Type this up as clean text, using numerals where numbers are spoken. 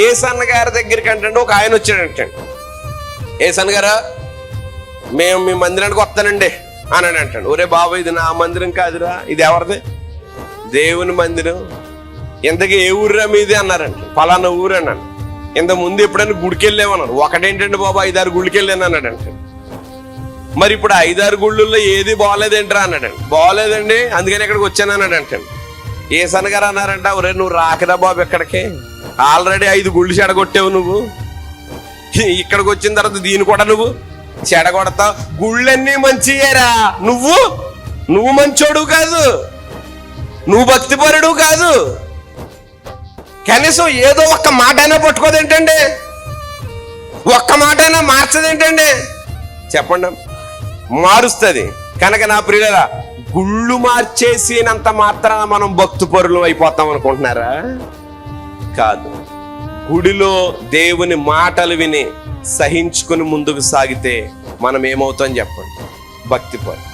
ఏసన్న గారి దగ్గరికి అంటే ఒక ఆయన వచ్చాడంటండి. ఏసన్న గారా, మేము మీ మందిరానికి వస్తానండి అని అంటాడు. ఒరే బాబు, ఇది నా మందిరం కాదురా, ఇది ఎవరిది? దేవుని మందిరం. ఇంతకీ ఏ ఊర్రా మీది అన్నారంట. పలానా ఊరు అన్నాను. ఇంత ముందు ఎప్పుడైనా గుడికి వెళ్ళామన్నాడు. ఒకటేంటండి బాబు, 5-6 గుడికి వెళ్ళాను అన్నాడంట. మరి ఇప్పుడు 5-6 గుళ్ళల్లో ఏది బాగోలేదేంట్రా అన్నాడండి. బాగోలేదండి, అందుకని ఇక్కడికి వచ్చాను అన్నాడు అంటండి. ఏసన్న గారు అన్నారంట, ఒరే నువ్వు రాకరా బాబు ఇక్కడికి, ఆల్రెడీ 5 గుళ్ళు చెడగొట్టావు నువ్వు. ఇక్కడికి వచ్చిన తర్వాత దీన్ని కూడా నువ్వు చెడగొడతావు. గుళ్ళన్నీ మంచియేరా, నువ్వు మంచోడు కాదు, నువ్వు భక్తిపరుడు కాదు. కనీసం ఏదో ఒక్క మాట అయినా పట్టుకోదేంటండి, ఒక్క మాట అయినా మార్చదేంటండి? చెప్పండి. మారుస్తుంది. కనుక నా ప్రియులారా, గుళ్ళు మార్చేసినంత మాత్రాన మనం భక్తిపరులు అయిపోతాం అనుకుంటున్నారా? కాదు. గుడిలో దేవుని మాటలు విని సహించుకుని ముందుకు సాగితే మనం ఏమవుతాం చెప్పండి? భక్తిపరులు.